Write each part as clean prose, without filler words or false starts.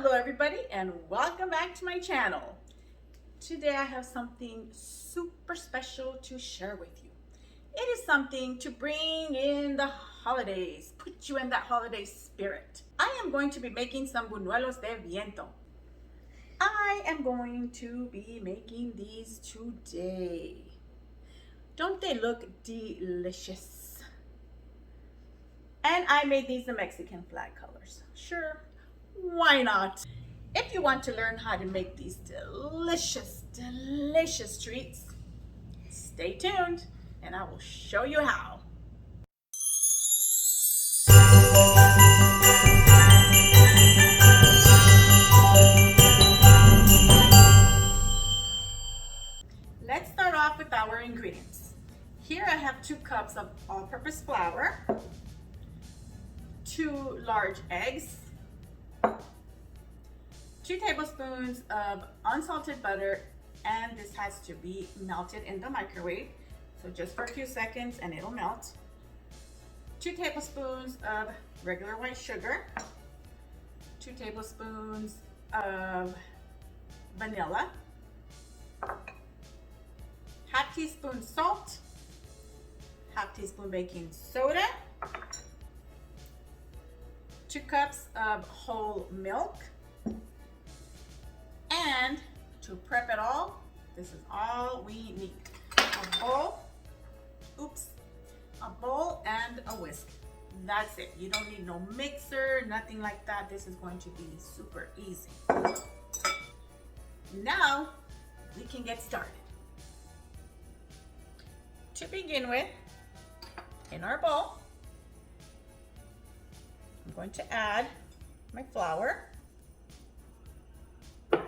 Hello everybody and welcome back to my channel. Today I have something super special to share with you. It is something to bring in the holidays, put you in that holiday spirit. I am going to be making some buñuelos de viento. I am going to be making these today. Don't they look delicious? And I made these the Mexican flag colors. Sure, why not? If you want to learn how to make these delicious, delicious treats, stay tuned and I will show you how. Let's start off with our ingredients. Here I have 2 cups of all-purpose flour, 2 large eggs, 2 tablespoons of unsalted butter, and this has to be melted in the microwave. So just for a few seconds and it'll melt. 2 tablespoons of regular white sugar, 2 tablespoons of vanilla, half teaspoon salt, half teaspoon baking soda, 2 cups of whole milk, and to prep it all, this is all we need. A bowl and a whisk. That's it. You don't need no mixer, nothing like that. This is going to be super easy. Now we can get started. To begin with, in our bowl, I'm going to add my flour, the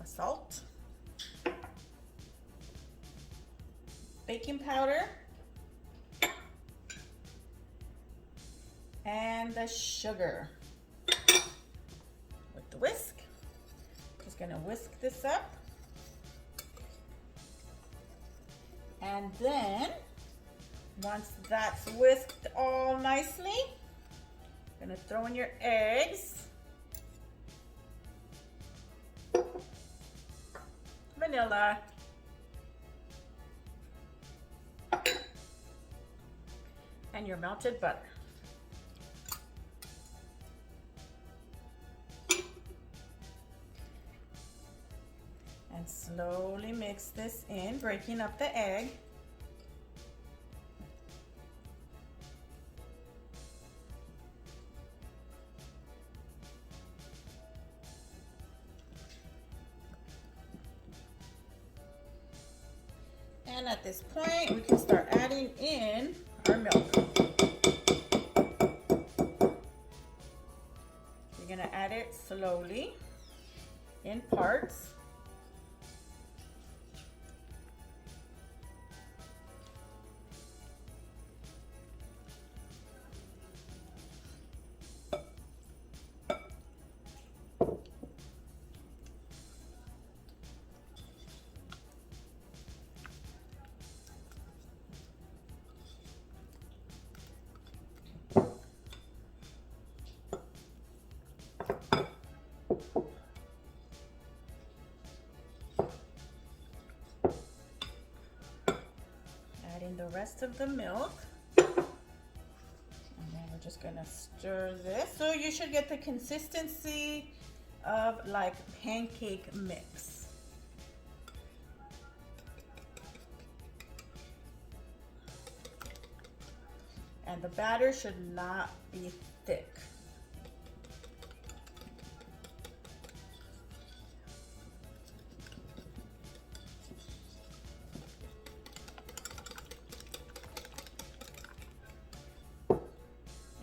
salt, baking powder, and the sugar. With the whisk, just gonna whisk this up. And then, once that's whisked all nicely, gonna throw in your eggs, vanilla, and your melted butter. And slowly mix this in, breaking up the egg. And at this point, we can start adding in our milk. You're gonna add it slowly in parts. Adding the rest of the milk. And then we're just gonna stir this. So you should get the consistency of like pancake mix. And the batter should not be thick.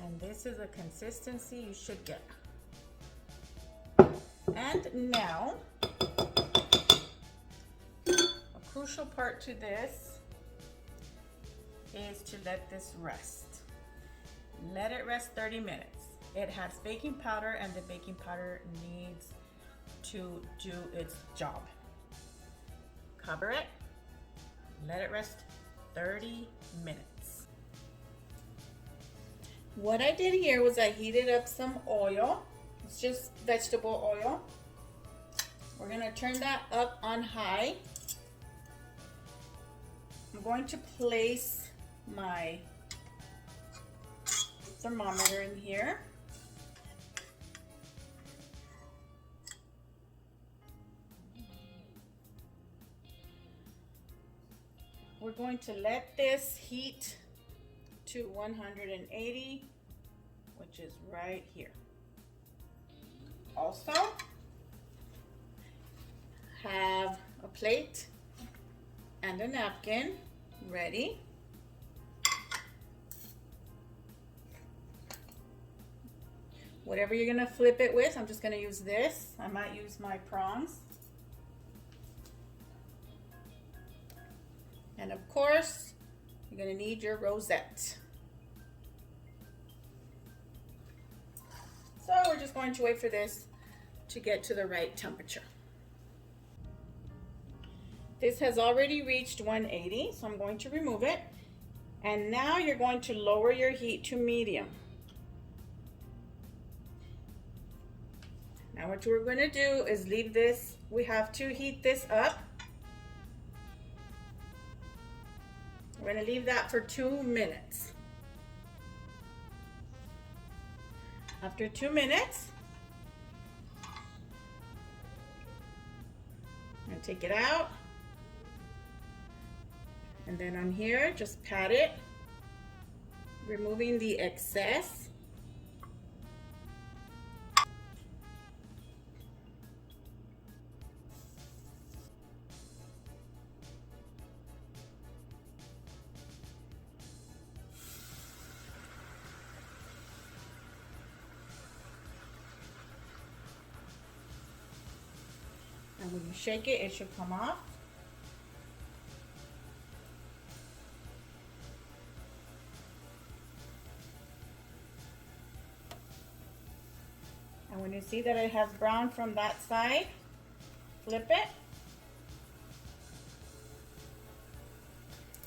And this is a consistency you should get. And now, a crucial part to this is to let this rest. Let it rest 30 minutes. It has baking powder and the baking powder needs to do its job. Cover it, let it rest 30 minutes. What I did here was I heated up some oil. It's just vegetable oil. We're gonna turn that up on high. I'm going to place my thermometer in here. We're going to let this heat to 180, which is right here. Also, have a plate and a napkin ready. Whatever you're gonna flip it with, I'm just gonna use this. I might use my prongs. And of course, you're gonna need your rosette. So we're just going to wait for this to get to the right temperature. This has already reached 180, so I'm going to remove it. And now you're going to lower your heat to medium. Now what we're going to do is leave this, we have to heat this up. We're going to leave that for 2 minutes. After 2 minutes, I'm going to take it out. And then on here, just pat it, removing the excess. And when you shake it, it should come off. And when you see that it has brown from that side, flip it.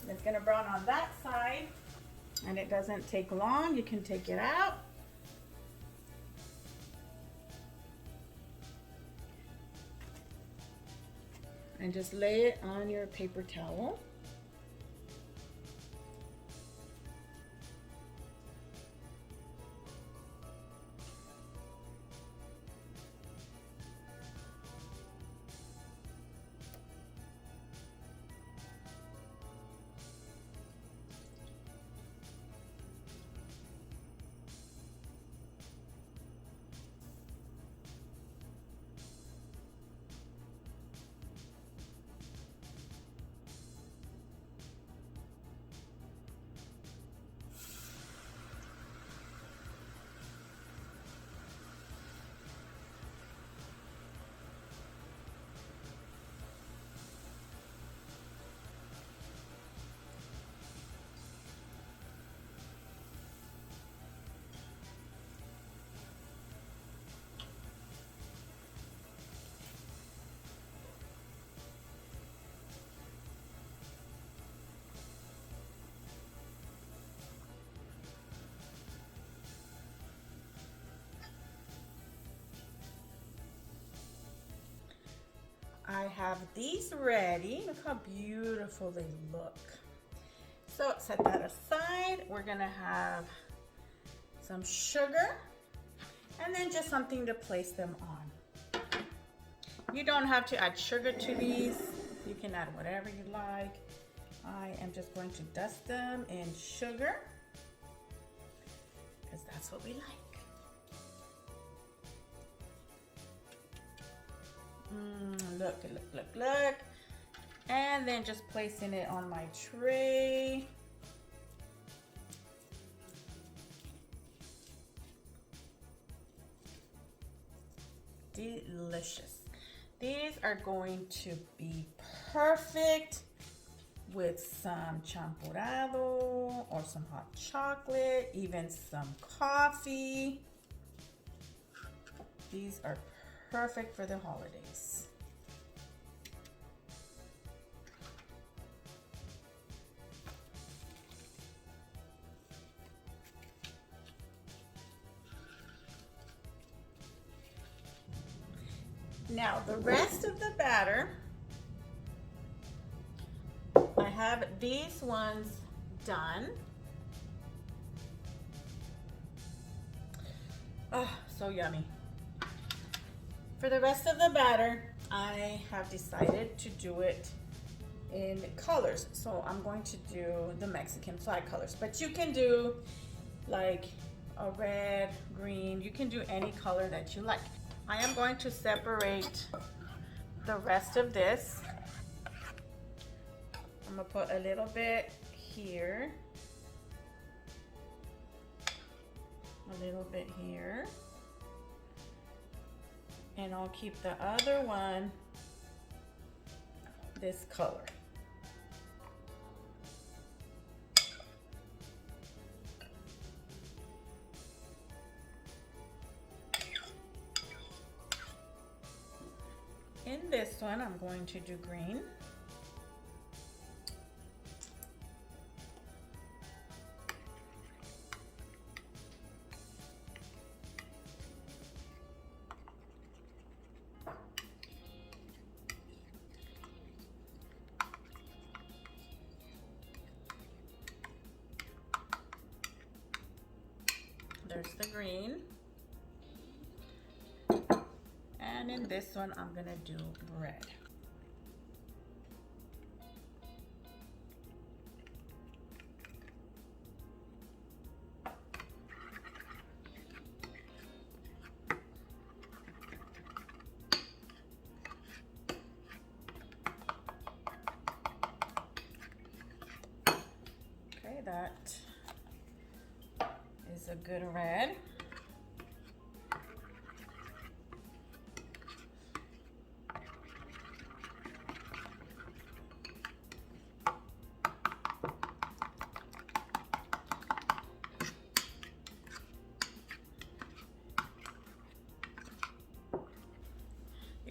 And it's gonna brown on that side, and it doesn't take long. You can take it out. And just lay it on your paper towel. I have these ready. Look how beautiful they look. So set that aside. We're gonna have some sugar and then just something to place them on. You don't have to add sugar to these. You can add whatever you like. I am just going to dust them in sugar because that's what we like. Look. And then just placing it on my tray. Delicious. These are going to be perfect with some champurrado or some hot chocolate, even some coffee. These are perfect for the holidays. Now the rest of the batter, I have these ones done. Oh, so yummy. For the rest of the batter, I have decided to do it in colors. So I'm going to do the Mexican flag colors, but you can do like a red, green, you can do any color that you like. I am going to separate the rest of this. I'm gonna put a little bit here, a little bit here, and I'll keep the other one this color. In this one, I'm going to do green. There's the green. And in this one, I'm gonna do red. Okay, that is a good red.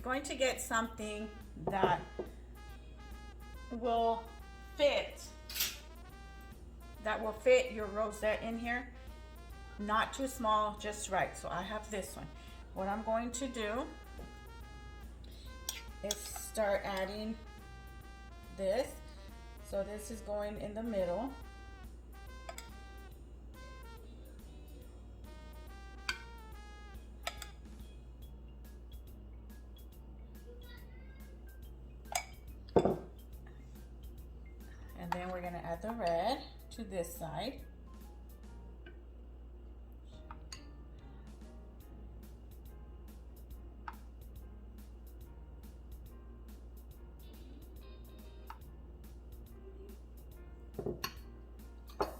Going to get something that will fit your rosette in here. Not too small, just right. So I have this one. What I'm going to do is start adding this. So this is going in the middle. And then we're gonna add the red to this side.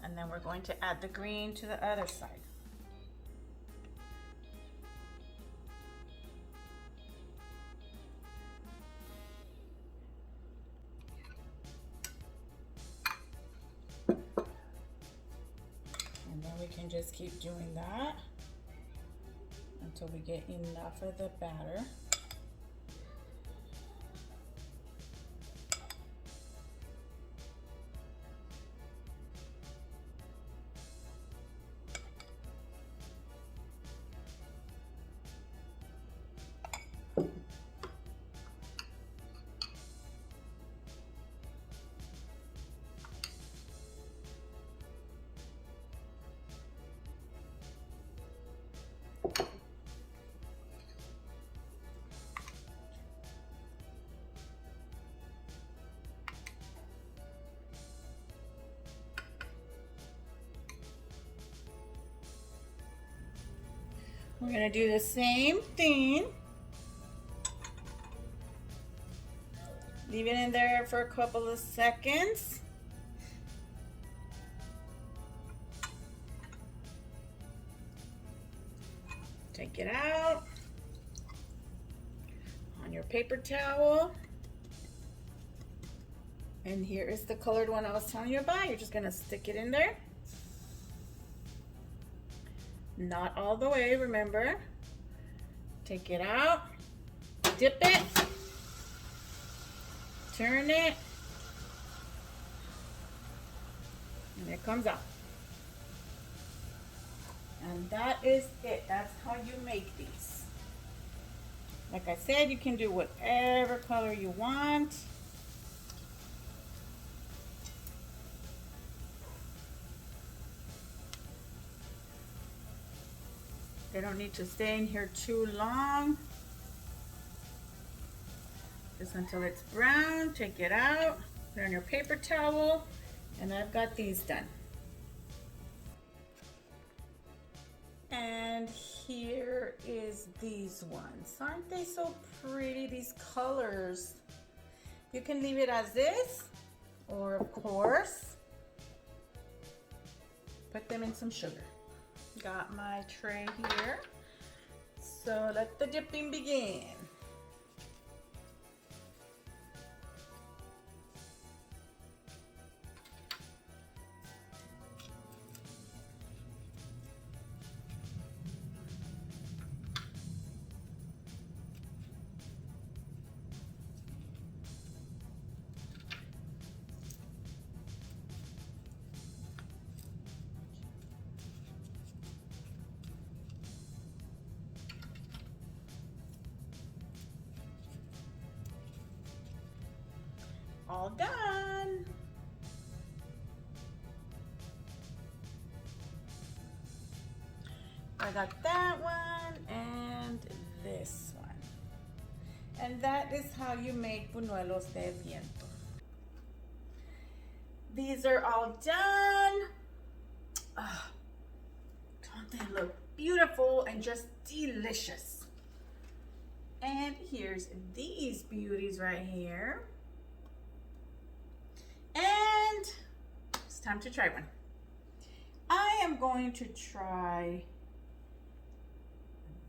And then we're going to add the green to the other side. We can just keep doing that until we get enough of the batter. We're gonna do the same thing. Leave it in there for a couple of seconds. Take it out on your paper towel. And here is the colored one I was telling you about. You're just gonna stick it in there. Not all the way, remember. Take it out, dip it, turn it, and it comes out. And that is it. That's how you make these. Like I said, you can do whatever color you want. They don't need to stay in here too long. Just until it's brown, take it out, put it on your paper towel, and I've got these done. And here is these ones. Aren't they so pretty, these colors? You can leave it as this, or of course, put them in some sugar. Got my tray here. So let the dipping begin. All done. I got that one and this one. And that is how you make buñuelos de viento. These are all done. Oh, don't they look beautiful and just delicious? And here's these beauties right here. And it's time to try one. I am going to try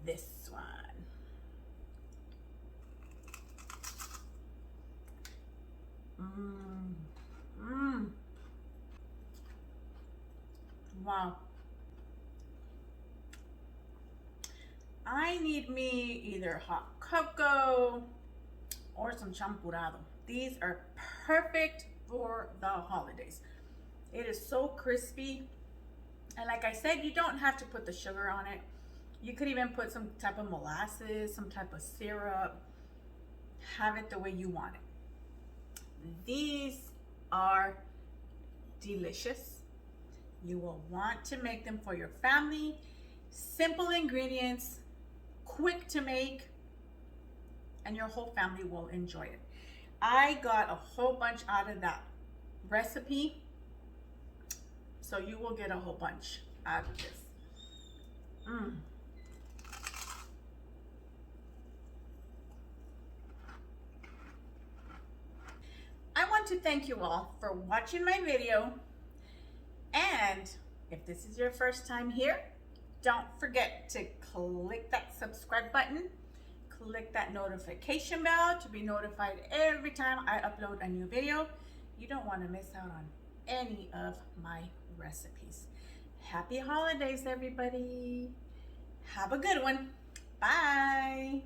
this one. Wow. I need me either hot cocoa or some champurrado. These are perfect for the holidays. It is so crispy. And like I said, you don't have to put the sugar on it. You could even put some type of molasses, some type of syrup. Have it the way you want it. These are delicious. You will want to make them for your family. Simple ingredients, quick to make, and your whole family will enjoy it. I got a whole bunch out of that recipe, so you will get a whole bunch out of this. I want to thank you all for watching my video, and if this is your first time here, don't forget to click that subscribe button. Click that notification bell to be notified every time I upload a new video. You don't want to miss out on any of my recipes. Happy holidays, everybody. Have a good one. Bye.